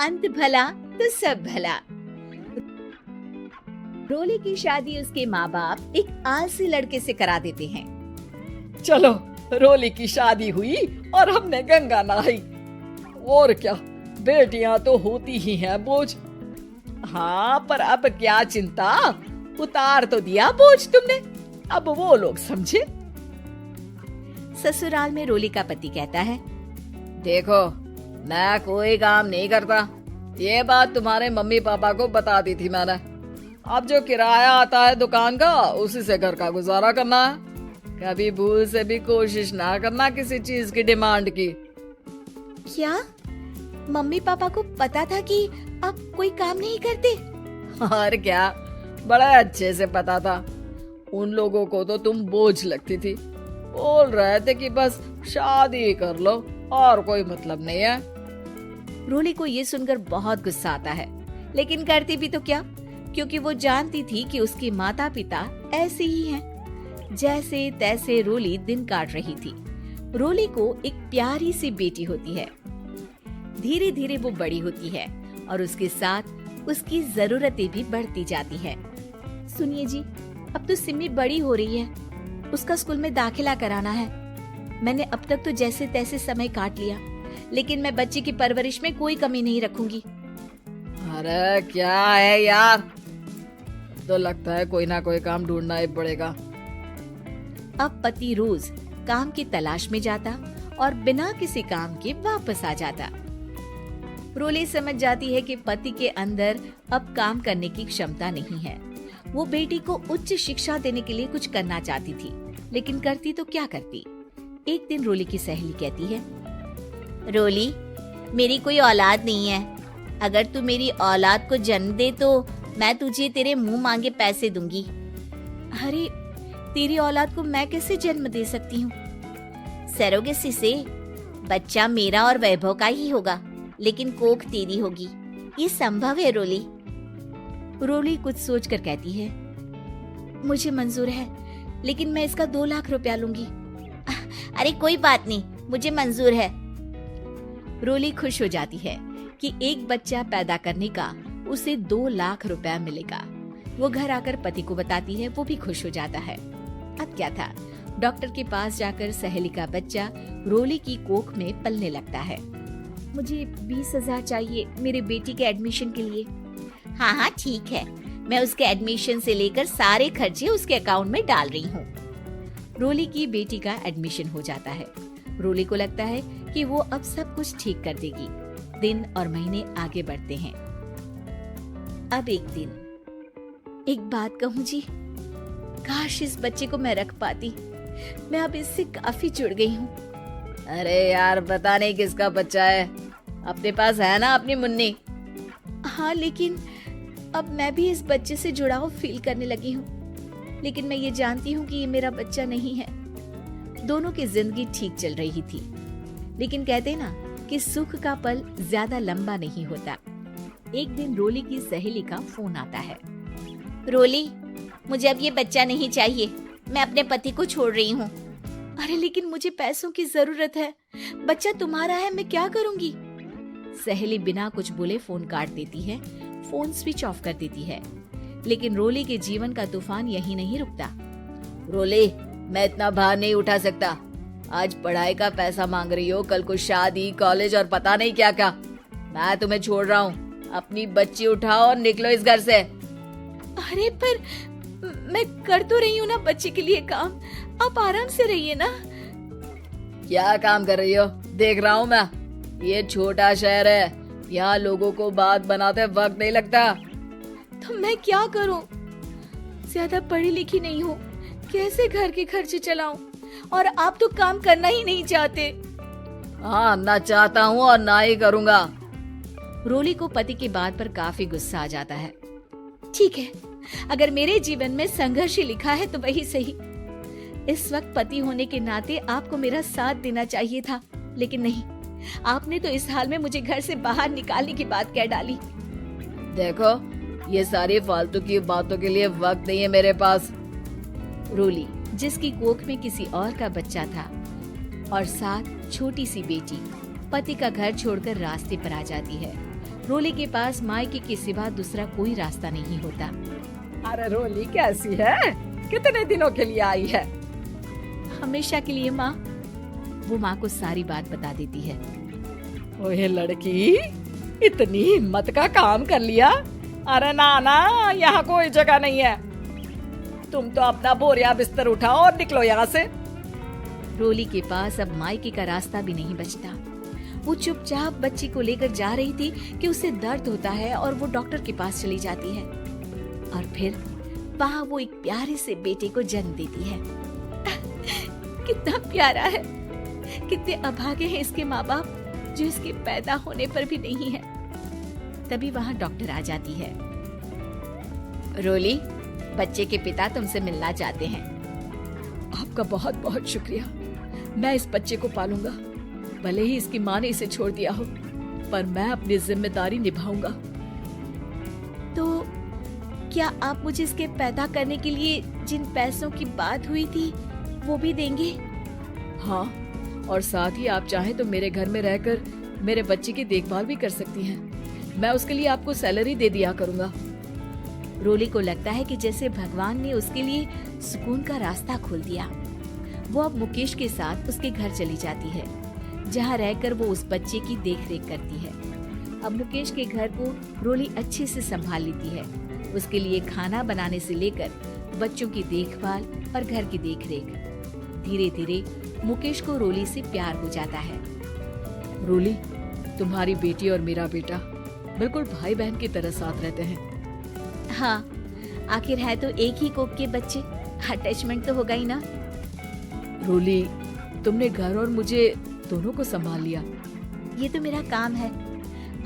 अंत भला तो सब भला। रोली की शादी उसके माँ बाप एक आलसी लड़के से करा देते हैं। चलो, रोली की शादी हुई और हमने गंगा नहाई। और क्या, बेटियां तो होती ही हैं बोझ। हाँ, पर अब क्या चिंता, उतार तो दिया बोझ तुमने, अब वो लोग समझे। ससुराल में रोली का पति कहता है, देखो, मैं कोई काम नहीं करता, ये बात तुम्हारे मम्मी पापा को बता दी थी मैंने। अब जो किराया आता है दुकान का, उसी से घर का गुजारा करना है। कभी भूल से भी कोशिश ना करना किसी चीज की डिमांड की। क्या मम्मी पापा को पता था कि आप कोई काम नहीं करते? और क्या, बड़ा अच्छे से पता था। उन लोगों को तो तुम बोझ लगती थी, बोल रहे थे कि बस शादी कर लो और कोई मतलब नहीं है। रोली को ये सुनकर बहुत गुस्सा आता है, लेकिन करती भी तो क्या, क्योंकि वो जानती थी कि उसके माता पिता ऐसे ही हैं। जैसे तैसे रोली दिन काट रही थी। रोली को एक प्यारी सी बेटी होती है। धीरे धीरे वो बड़ी होती है और उसके साथ उसकी जरूरतें भी बढ़ती जाती है। सुनिए जी, अब तो सिमी बड़ी हो रही है, उसका स्कूल में दाखिला कराना है। मैंने अब तक तो जैसे तैसे समय काट लिया, लेकिन मैं बच्चे की परवरिश में कोई कमी नहीं रखूंगी। अरे क्या है यार, तो लगता है कोई ना कोई काम ढूंढना ही पड़ेगा। अब पति रोज काम की तलाश में जाता और बिना किसी काम के वापस आ जाता। रोली समझ जाती है कि पति के अंदर अब काम करने की क्षमता नहीं है। वो बेटी को उच्च शिक्षा देने के लिए कुछ करना चाहती थी, लेकिन करती तो क्या करती। एक दिन रोली की सहेली कहती है, रोली, मेरी कोई औलाद नहीं है। अगर तू मेरी औलाद को जन्म दे तो मैं तुझे तेरे मुंह मांगे पैसे दूंगी। अरे, तेरी औलाद को मैं कैसे जन्म दे सकती हूँ? सरोगेसी से बच्चा मेरा और वैभव का ही होगा, लेकिन कोख तेरी होगी। ये संभव है रोली। रोली कुछ सोचकर कहती है, मुझे मंजूर है, लेकिन मैं इसका 2 लाख रुपया लूंगी। अरे कोई बात नहीं, मुझे मंजूर है। रोली खुश हो जाती है कि एक बच्चा पैदा करने का उसे 2 लाख रुपया मिलेगा। वो घर आकर पति को बताती है, वो भी खुश हो जाता है। अब क्या था, डॉक्टर के पास जाकर सहेली का बच्चा रोली की कोख में पलने लगता है। मुझे 20,000 चाहिए मेरे बेटी के एडमिशन के लिए। हाँ हाँ ठीक है, मैं उसके एडमिशन से लेकर सारे खर्चे उसके अकाउंट में डाल रही हूँ। रोली की बेटी का एडमिशन हो जाता है। रोली को लगता है कि वो अब सब कुछ ठीक कर देगी। दिन और महीने आगे बढ़ते हैं। अब एक दिन, एक बात कहूँ जी, काश इस बच्चे को मैं रख पाती। मैं अब इससे काफी जुड़ गई हूँ। अरे यार, पता नहीं किसका बच्चा है, अपने पास है ना अपनी मुन्नी। हाँ, लेकिन अब मैं भी इस बच्चे से जुड़ाव फील करने लगी हूँ, लेकिन मैं ये जानती हूँ कि ये मेरा बच्चा नहीं है। दोनों की जिंदगी ठीक चल रही थी, लेकिन कहते ना कि सुख का पल ज्यादा लंबा नहीं होता। एक दिन रोली की सहेली का फोन आता है। रोली, मुझे अब ये बच्चा नहीं चाहिए, मैं अपने पति को छोड़ रही हूँ। अरे लेकिन मुझे पैसों की जरूरत है, बच्चा तुम्हारा है, मैं क्या करूँगी? सहेली बिना कुछ बोले फोन काट देती है, फोन स्विच ऑफ कर देती है। लेकिन रोली के जीवन का तूफान यहीं नहीं रुकता। रोली, मैं इतना भार नहीं उठा सकता। आज पढ़ाई का पैसा मांग रही हो, कल को शादी, कॉलेज और पता नहीं क्या क्या। मैं तुम्हें छोड़ रहा हूँ, अपनी बच्ची उठाओ और निकलो इस घर से। अरे पर मैं कर तो रही हूँ ना बच्चे के लिए काम, आप आराम से रहिए ना। क्या काम कर रही हो? देख रहा हूँ मैं। ये छोटा शहर है, यहाँ लोगों को बात बनाते वक्त नहीं लगता। तो मैं क्या करूँ? ज्यादा पढ़ी लिखी नहीं हूँ, कैसे घर के खर्चे चलाऊं? और आप तो काम करना ही नहीं चाहते। हाँ, ना चाहता हूँ और ना ही करूँगा। रोली को पति की बात पर काफी गुस्सा आ जाता है। ठीक है, अगर मेरे जीवन में संघर्ष ही लिखा है तो वही सही। इस वक्त पति होने के नाते आपको मेरा साथ देना चाहिए था, लेकिन नहीं, आपने तो इस हाल में मुझे घर से बाहर निकालने की बात कह डाली। देखो, ये सारी फालतू की बातों के लिए वक्त नहीं है मेरे पास। रोली, जिसकी कोख में किसी और का बच्चा था और साथ छोटी सी बेटी, पति का घर छोड़कर रास्ते पर आ जाती है। रोली के पास मायके के सिवा दूसरा कोई रास्ता नहीं होता। अरे रोली कैसी है? कितने दिनों के लिए आई है? हमेशा के लिए माँ। वो माँ को सारी बात बता देती है। ओए लड़की, इतनी हिम्मत का काम कर लिया। अरे ना ना, यहाँ कोई जगह नहीं है। तुम तो अपना बोरिया बिस्तर उठाओ और निकलो यहाँ से। रोली के पास अब मायके का रास्ता भी नहीं बचता। वो चुपचाप बच्ची को लेकर जा रही थी कि उसे दर्द होता है और वो डॉक्टर के पास चली जाती है और फिर वहाँ वो एक प्यारे से बेटे को जन्म देती है। कितना प्यारा है, कितने अभागे हैं इसके माँ बाप जो इसके पैदा होने पर भी नहीं है। तभी वहाँ डॉक्टर आ जाती है। रोली, बच्चे के पिता तुमसे मिलना चाहते हैं। आपका बहुत बहुत शुक्रिया। मैं इस बच्चे को पालूंगा, भले ही इसकी माँ ने इसे छोड़ दिया हो, पर मैं अपनी जिम्मेदारी निभाऊंगा। तो क्या आप मुझे इसके पैदा करने के लिए जिन पैसों की बात हुई थी वो भी देंगे? हाँ, और साथ ही आप चाहें तो मेरे घर में रहकर मेरे बच्चे की देखभाल भी कर सकती हैं। मैं उसके लिए आपको सैलरी दे दिया करूंगा। रोली को लगता है कि जैसे भगवान ने उसके लिए सुकून का रास्ता खोल दिया। वो अब मुकेश के साथ उसके घर चली जाती है, जहाँ रहकर वो उस बच्चे की देखरेख करती है। अब मुकेश के घर को रोली अच्छे से संभाल लेती है। उसके लिए खाना बनाने से लेकर बच्चों की देखभाल और घर की देखरेख। धीरे धीरे मुकेश को रोली से प्यार हो जाता है। रोली, तुम्हारी बेटी और मेरा बेटा बिल्कुल भाई बहन की तरह साथ रहते हैं। हाँ, आखिर है तो एक ही कोख के बच्चे, अटैचमेंट तो होगा ही ना। रोली, तुमने घर और मुझे दोनों को संभाल लिया। ये तो मेरा काम है।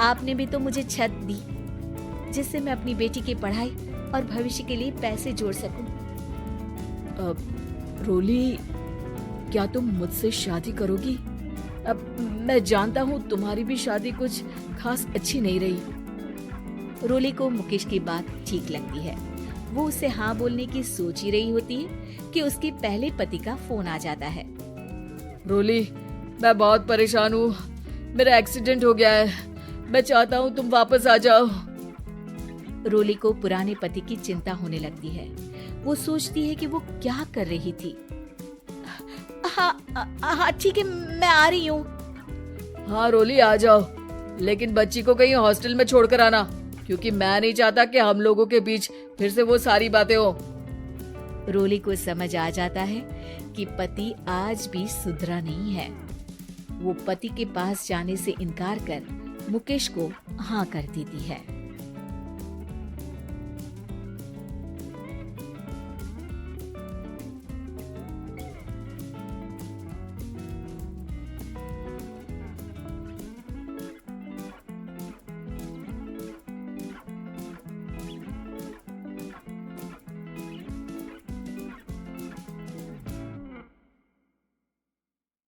आपने भी तो मुझे छत दी जिससे मैं अपनी बेटी की पढ़ाई और भविष्य के लिए पैसे जोड़ सकूं। रोली, क्या तुम मुझसे शादी करोगी? अब मैं जानता हूँ तुम्हारी भी शादी कुछ खास अच्छी नहीं रही। रोली को मुकेश की बात ठीक लगती है। वो उसे हाँ बोलने की सोच ही रही होती है कि उसके पहले पति का फोन आ जाता है। रोली, मैं बहुत परेशान हूँ। मेरा एक्सीडेंट हो गया है। मैं चाहता हूँ तुम वापस आ जाओ। रोली को पुराने पति की चिंता होने लगती है। वो सोचती है कि वो क्या कर रही थी। हाँ ठीक है, मैं आ रही हूँ। हाँ रोली, आ जाओ, लेकिन बच्ची को कहीं हॉस्टल में छोड़कर आना, क्योंकि मैं नहीं चाहता कि हम लोगों के बीच फिर से वो सारी बातें हो। रोली को समझ आ जाता है कि पति आज भी सुधरा नहीं है। वो पति के पास जाने से इनकार कर मुकेश को हाँ कर देती है।